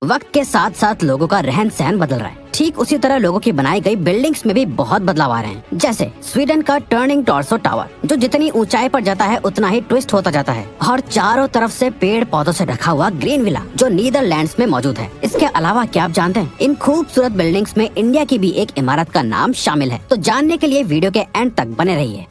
वक्त के साथ साथ लोगों का रहन सहन बदल रहा है। ठीक उसी तरह लोगों की बनाई गई बिल्डिंग्स में भी बहुत बदलाव आ रहे हैं। जैसे स्वीडन का टर्निंग टॉर्सो टावर, जो जितनी ऊंचाई पर जाता है उतना ही ट्विस्ट होता जाता है, और चारों तरफ से पेड़ पौधों से ढका हुआ ग्रीन विला, जो नीदरलैंड्स में मौजूद है। इसके अलावा क्या आप जानते हैं, इन खूबसूरत बिल्डिंग्स में इंडिया की भी एक इमारत का नाम शामिल है। तो जानने के लिए वीडियो के एंड तक बने रहिए।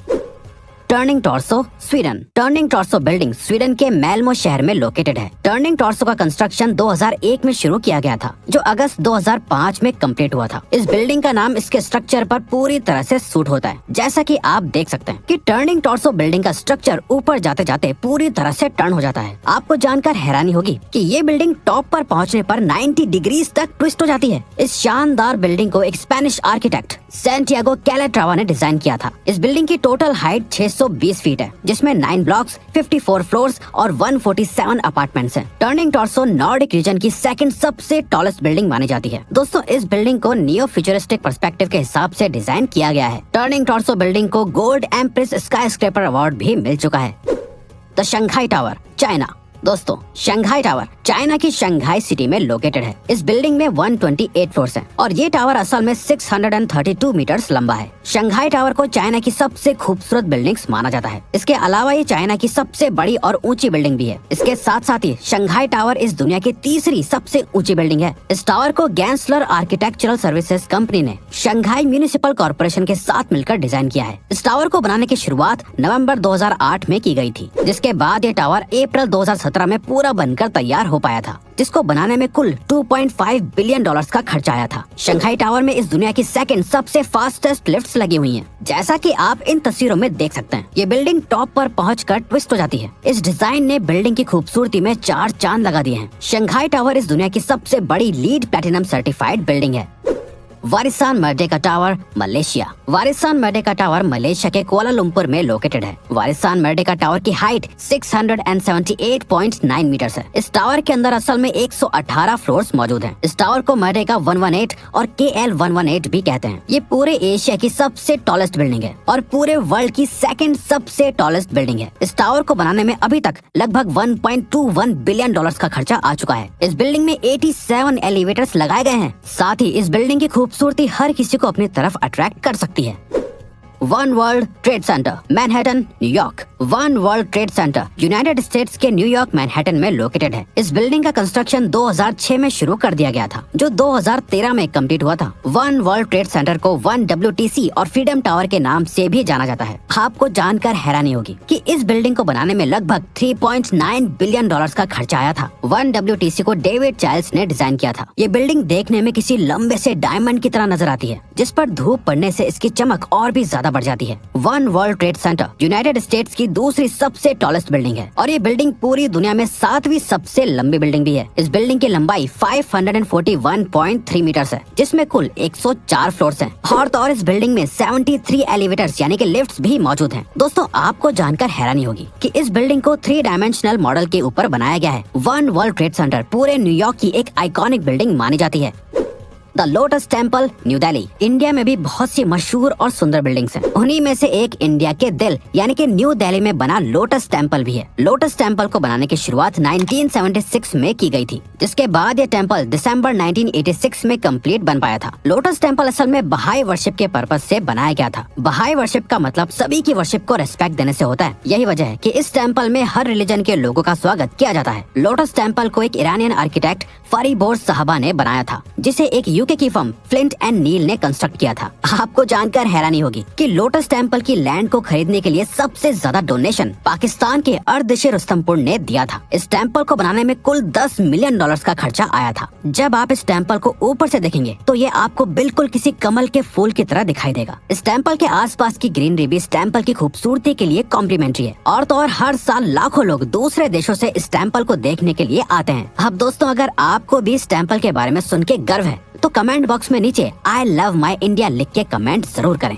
Turning torso Sweden. Turning torso building Sweden के मैल्मो शहर में लोकेटेड है। टर्निंग टॉर्सो का कंस्ट्रक्शन 2001 में शुरू किया गया था, जो अगस्त 2005 में कंप्लीट हुआ था। इस बिल्डिंग का नाम इसके स्ट्रक्चर पर पूरी तरह से सूट होता है। जैसा कि आप देख सकते हैं कि टर्निंग टॉर्सो बिल्डिंग का स्ट्रक्चर ऊपर जाते जाते पूरी तरह से टर्न हो जाता है। आपको जानकर हैरानी होगी कि ये बिल्डिंग टॉप पर पहुँचने पर 90 डिग्रीज तक ट्विस्ट हो जाती है। इस शानदार बिल्डिंग को एक स्पेनिश आर्किटेक्ट सैंटियागो कैलेट्रावा ने डिजाइन किया था। इस बिल्डिंग की टोटल हाइट 620 फीट है, जिसमें 9 ब्लॉक्स, 54 फ्लोर्स और 147 अपार्टमेंट्स हैं। टर्निंग टॉर्सो नॉर्डिक रीजन की सेकंड सबसे टॉलेस्ट बिल्डिंग मानी जाती है। दोस्तों, इस बिल्डिंग को नियो फ्यूचरिस्टिक पर्सपेक्टिव के हिसाब से डिजाइन किया गया है। टर्निंग टॉर्सो बिल्डिंग को गोल्ड एम्प्रेस स्काईस्क्रेपर अवार्ड भी मिल चुका है। The Shanghai tower, China. दोस्तों, शंघाई टावर चाइना की शंघाई सिटी में लोकेटेड है। इस बिल्डिंग में 128 फ्लोर्स हैं और ये टावर असल में 632 मीटर्स लंबा है। शंघाई टावर को चाइना की सबसे खूबसूरत बिल्डिंग्स माना जाता है। इसके अलावा ये चाइना की सबसे बड़ी और ऊंची बिल्डिंग भी है। इसके साथ साथ ही शंघाई टावर इस दुनिया की तीसरी सबसे ऊंची बिल्डिंग है। इस टावर को गैंसलर आर्किटेक्चरल सर्विसेज कंपनी ने शंघाई म्यूनिसिपल कॉर्पोरेशन के साथ मिलकर डिजाइन किया है। इस टावर को बनाने की शुरुआत नवंबर 2008 में की गई थी, जिसके बाद ये टावर अप्रैल 2017 में पूरा बनकर तैयार हो पाया था, जिसको बनाने में कुल $2.5 बिलियन का खर्चा आया था। शंघाई टावर में इस दुनिया की सेकंड सबसे फास्टेस्ट लिफ्ट्स लगी हुई हैं। जैसा कि आप इन तस्वीरों में देख सकते हैं, ये बिल्डिंग टॉप पर पहुंचकर ट्विस्ट हो जाती है। इस डिजाइन ने बिल्डिंग की खूबसूरती में 4 चांद लगा दिए हैं। शंघाई टावर इस दुनिया की सबसे बड़ी लीड प्लैटिनम सर्टिफाइड बिल्डिंग है। Warisan Merdeka Tower, Malaysia. Warisan Merdeka Tower Malaysia के कुआलालंपुर में लोकेटेड है। वारिसान मर्डेका टावर की हाइट 678.9 मीटर्स है। इस टावर के अंदर असल में 118 फ्लोर्स मौजूद हैं। इस टावर को मर्डेका 118 और KL 118 भी कहते हैं। ये पूरे एशिया की सबसे टॉलेस्ट बिल्डिंग है और पूरे वर्ल्ड की सेकंड सबसे टॉलेस्ट बिल्डिंग है। इस टावर को बनाने में अभी तक लगभग $1.21 बिलियन का खर्चा आ चुका है। इस बिल्डिंग में 87 एलिवेटर्स लगाए गए हैं। साथ ही इस बिल्डिंग की खूबसूरती हर किसी को अपनी तरफ अट्रैक्ट कर सकती है। One world trade centre, Manhattan, New York. One world trade centre United states के न्यूयॉर्क मैनहट्टन में लोकेटेड है। इस बिल्डिंग का कंस्ट्रक्शन 2006 में शुरू कर दिया गया था, जो 2013 में कंप्लीट हुआ था। वन वर्ल्ड ट्रेड सेंटर को 1WTC और फ्रीडम टावर के नाम से भी जाना जाता है। आपको जानकर हैरानी होगी कि इस बिल्डिंग को बनाने में लगभग $3.9 बिलियन का खर्चा आया था। 1WTC को डेविड चाइल्ड्स ने डिजाइन किया था। ये बिल्डिंग देखने में किसी लंबे से डायमंड की तरह नजर आती है, जिस पर धूप पड़ने से इसकी चमक और भी ज्यादा बढ़ जाती है। One world trade centre United states की दूसरी सबसे टॉलेस्ट बिल्डिंग है और ये बिल्डिंग पूरी दुनिया में 7वीं सबसे लंबी बिल्डिंग भी है। इस बिल्डिंग की लंबाई 541.3 मीटर्स है, जिसमें कुल 104 फ्लोर्स हैं। और इस बिल्डिंग में 73 एलिवेटर्स यानी कि लिफ्ट्स भी मौजूद हैं। दोस्तों, आपको जानकर हैरानी होगी कि इस बिल्डिंग को 3 डायमेंशनल मॉडल के ऊपर बनाया गया है। वन वर्ल्ड ट्रेड सेंटर पूरे न्यूयॉर्क की एक आइकॉनिक बिल्डिंग मानी जाती है। The lotus temple, new Delhi. India में भी बहुत सी मशहूर और सुंदर बिल्डिंग्स हैं। उन्हीं में से एक इंडिया के दिल यानी कि न्यू दिल्ली में बना लोटस टेम्पल भी है। लोटस टेम्पल को बनाने की शुरुआत 1976 में की गई थी, जिसके बाद ये टेम्पल दिसंबर 1986 में कंप्लीट बन पाया था। लोटस टेम्पल असल में बहाई वर्शिप के पर्पज से बनाया गया था। बहाई वर्शिप का मतलब सभी की वर्शिप को रेस्पेक्ट देने से होता है। यही वजह है कि इस टेम्पल में हर रिलीजन के लोगों का स्वागत किया जाता है। लोटस टेम्पल को एक ईरानियन आर्किटेक्ट फरीबोर्ड साहबा ने बनाया था, जिसे एक यूके की फर्म फ्लिंट एंड नील ने कंस्ट्रक्ट किया था। आपको जानकर हैरानी होगी कि लोटस टेम्पल की लैंड को खरीदने के लिए सबसे ज्यादा डोनेशन पाकिस्तान के अर्देशीर रुस्तमपुर ने दिया था। इस टेम्पल को बनाने में कुल $10 मिलियन का खर्चा आया था। जब आप इस टेम्पल को ऊपर से देखेंगे तो ये आपको बिल्कुल किसी कमल के फूल की तरह दिखाई देगा। इस टेम्पल के आसपास की ग्रीनरी भी इस टेम्पल की खूबसूरती के लिए कॉम्प्लीमेंट्री है। और तो और हर साल लाखों लोग दूसरे देशों से इस टेम्पल को देखने के लिए आते हैं। अब दोस्तों, अगर आपको भी इस टेम्पल के बारे में सुन के गर्व है तो कमेंट बॉक्स में नीचे आई लव माई इंडिया लिख के कमेंट जरूर करें।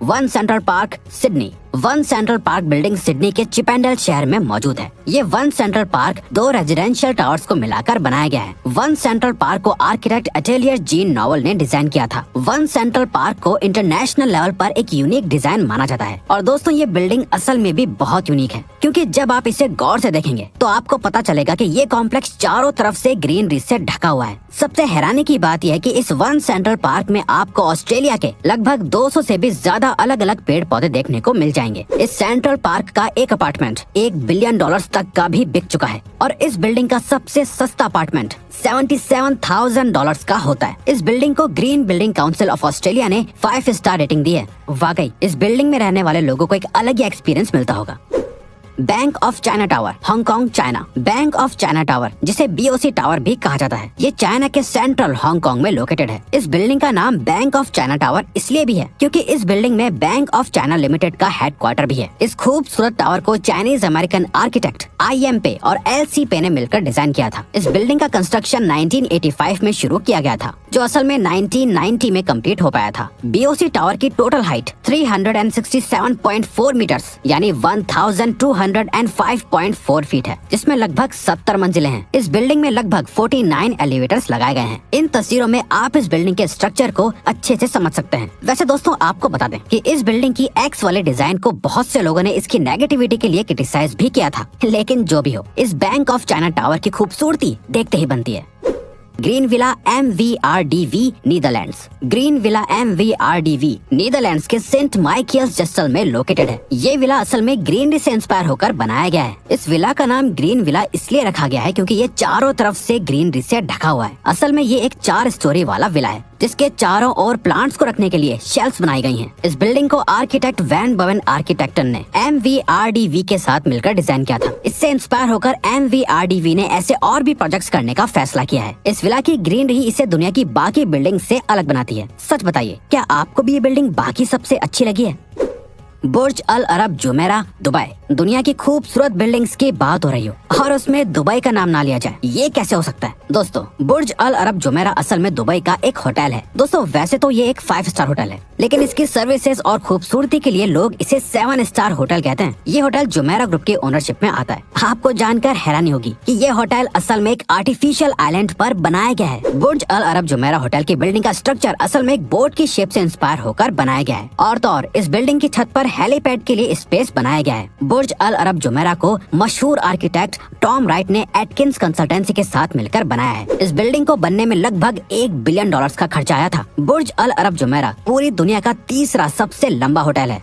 One central park, Sydney. One central park building Sydney के चिपेंडल शहर में मौजूद है। ये one central park 2 residential towers को मिलाकर बनाया गया है। वन सेंट्रल पार्क को आर्किटेक्ट अटेलियर जीन नॉवल ने डिजाइन किया था। वन सेंट्रल पार्क को इंटरनेशनल लेवल पर एक यूनिक डिजाइन माना जाता है। और दोस्तों ये बिल्डिंग असल में भी बहुत यूनिक है, क्योंकि जब आप इसे गौर से देखेंगे तो आपको पता चलेगा कि ये कॉम्प्लेक्स चारों तरफ से ग्रीनरी से ढका हुआ है। सबसे हैरानी की बात यह है कि इस वन सेंट्रल पार्क में आपको ऑस्ट्रेलिया के लगभग 200 से भी ज्यादा अलग अलग पेड़ पौधे देखने को मिल जाएंगे। इस सेंट्रल पार्क का एक अपार्टमेंट $1 बिलियन तक का भी बिक चुका है और इस बिल्डिंग का सबसे सस्ता अपार्टमेंट $77,000 का होता है। इस बिल्डिंग को green building council of Australia ने 5 स्टार रेटिंग दी है। वाकई इस बिल्डिंग में रहने वाले लोगों को एक अलग ही एक्सपीरियंस मिलता होगा। Bank of China tower, Hong Kong, China. Bank of China tower, जिसे BOC टावर भी कहा जाता है, ये चाइना के सेंट्रल हांगकांग में लोकेटेड है। इस बिल्डिंग का नाम बैंक ऑफ चाइना टावर इसलिए भी है क्योंकि इस बिल्डिंग में बैंक ऑफ चाइना लिमिटेड का हेडक्वार्टर भी है। इस खूबसूरत टावर को चाइनीज अमेरिकन आर्किटेक्ट IM पे और LC पे ने मिलकर डिजाइन किया था। इस बिल्डिंग का कंस्ट्रक्शन 1985 में शुरू किया गया था, जो असल में 1990 में कंप्लीट हो पाया था। BOC टावर की टोटल हाइट 367.4 मीटर्स यानी 1205.4 फीट है, जिसमें लगभग 70 मंजिलें हैं। इस बिल्डिंग में लगभग 49 एलिवेटर्स लगाए गए हैं। इन तस्वीरों में आप इस बिल्डिंग के स्ट्रक्चर को अच्छे से समझ सकते हैं। वैसे दोस्तों आपको बता दें कि इस बिल्डिंग की X वाले डिजाइन को बहुत से लोगों ने इसकी नेगेटिविटी के लिए क्रिटिसाइज भी किया था, लेकिन जो भी हो, इस बैंक ऑफ चाइना टावर की खूबसूरती देखते ही बनती है। Green villa MVRDV Netherlands. Green villa MVRDV Netherlands के सेंट माइकल्स जस्टल में लोकेटेड है। ये विला असल में ग्रीनरी से इंस्पायर होकर बनाया गया है। इस विला का नाम ग्रीन विला इसलिए रखा गया है क्योंकि ये चारों तरफ से ग्रीनरी से ढका हुआ है। असल में ये एक 4 स्टोरी वाला विला है, जिसके चारों ओर प्लांट्स को रखने के लिए शेल्फ्स बनाई गई हैं। इस बिल्डिंग को आर्किटेक्ट वैन बवन आर्किटेक्चर ने MVRDV के साथ मिलकर डिजाइन किया था। इससे इंस्पायर होकर MVRDV ने ऐसे और भी प्रोजेक्ट्स करने का फैसला किया है। इस विला की ग्रीनरी इसे दुनिया की बाकी बिल्डिंग से अलग बनाती है। सच बताइए, क्या आपको भी ये बिल्डिंग बाकी सबसे अच्छी लगी है? बुर्ज अल अरब जुमेरा, दुबई। दुनिया की खूबसूरत बिल्डिंग्स की बात हो रही हो और उसमें दुबई का नाम ना लिया जाए, ये कैसे हो सकता है? दोस्तों बुर्ज अल अरब जुमेरा असल में दुबई का एक होटल है। दोस्तों वैसे तो ये एक 5 स्टार होटल है, लेकिन इसकी सर्विसेज और खूबसूरती के लिए लोग इसे 7 स्टार होटल कहते हैं। ये होटल जुमेरा ग्रुप के ओनरशिप में आता है। आपको जानकर हैरानी होगी कि ये होटल असल में एक आर्टिफिशियल आइलैंड पर बनाया गया है। बुर्ज अल अरब जुमेरा होटल की बिल्डिंग का स्ट्रक्चर असल में एक बोट की शेप से इंस्पायर होकर बनाया गया है। और तो और इस बिल्डिंग की छत पर हेलीपैड के लिए स्पेस बनाया गया है। बुर्ज अल अरब जुमेरा को मशहूर आर्किटेक्ट टॉम राइट ने एटकिंस कंसल्टेंसी के साथ मिलकर बनाया है। इस बिल्डिंग को बनने में लगभग $1 बिलियन का खर्चा आया था। बुर्ज अल अरब जुमेरा पूरी दुनिया का तीसरा सबसे लंबा होटल है।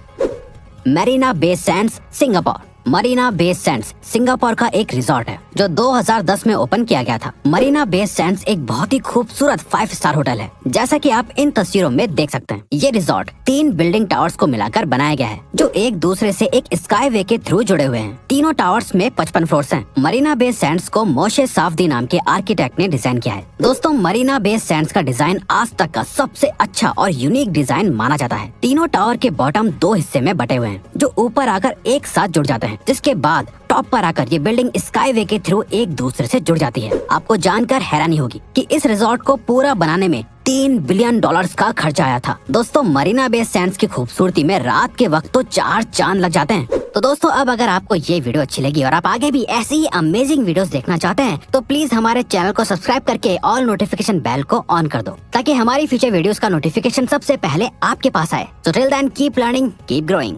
Marina Bay Sands, Singapore. Marina Bay Sands Singapore का एक रिजॉर्ट है जो 2010 में ओपन किया गया था। मरीना बे सैंड्स एक बहुत ही खूबसूरत 5 स्टार होटल है, जैसा कि आप इन तस्वीरों में देख सकते हैं। ये रिजॉर्ट 3 बिल्डिंग टावर्स को मिलाकर बनाया गया है, जो एक दूसरे से एक स्काई वे के थ्रू जुड़े हुए हैं। तीनों टावर्स में 55 फ्लोर्स हैं। मरीना बे सैंड्स को मोशे साफदी नाम के आर्किटेक्ट ने डिजाइन किया है। दोस्तों मरीना बे सैंड्स का डिजाइन आज तक का सबसे अच्छा और यूनिक डिजाइन माना जाता है। तीनों टावर के बॉटम 2 हिस्से में बटे हुए हैं, जो ऊपर आकर एक साथ जुड़ जाते हैं, जिसके बाद टॉप पर आकर ये बिल्डिंग स्काई वे के थ्रू एक दूसरे से जुड़ जाती है। आपको जानकर हैरानी होगी कि इस रिजॉर्ट को पूरा बनाने में $3 बिलियन का खर्चा आया था। दोस्तों मरीना बे सैंड्स की खूबसूरती में रात के वक्त तो 4 चांद लग जाते हैं। तो दोस्तों अब अगर आपको ये वीडियो अच्छी लगी और आप आगे भी ऐसी ही अमेजिंग वीडियोस देखना चाहते हैं, तो प्लीज हमारे चैनल को सब्सक्राइब करके ऑल नोटिफिकेशन बेल को ऑन कर दो, ताकि हमारी फ्यूचर वीडियोस का नोटिफिकेशन सबसे पहले आपके पास आए। तो till then keep learning, keep growing.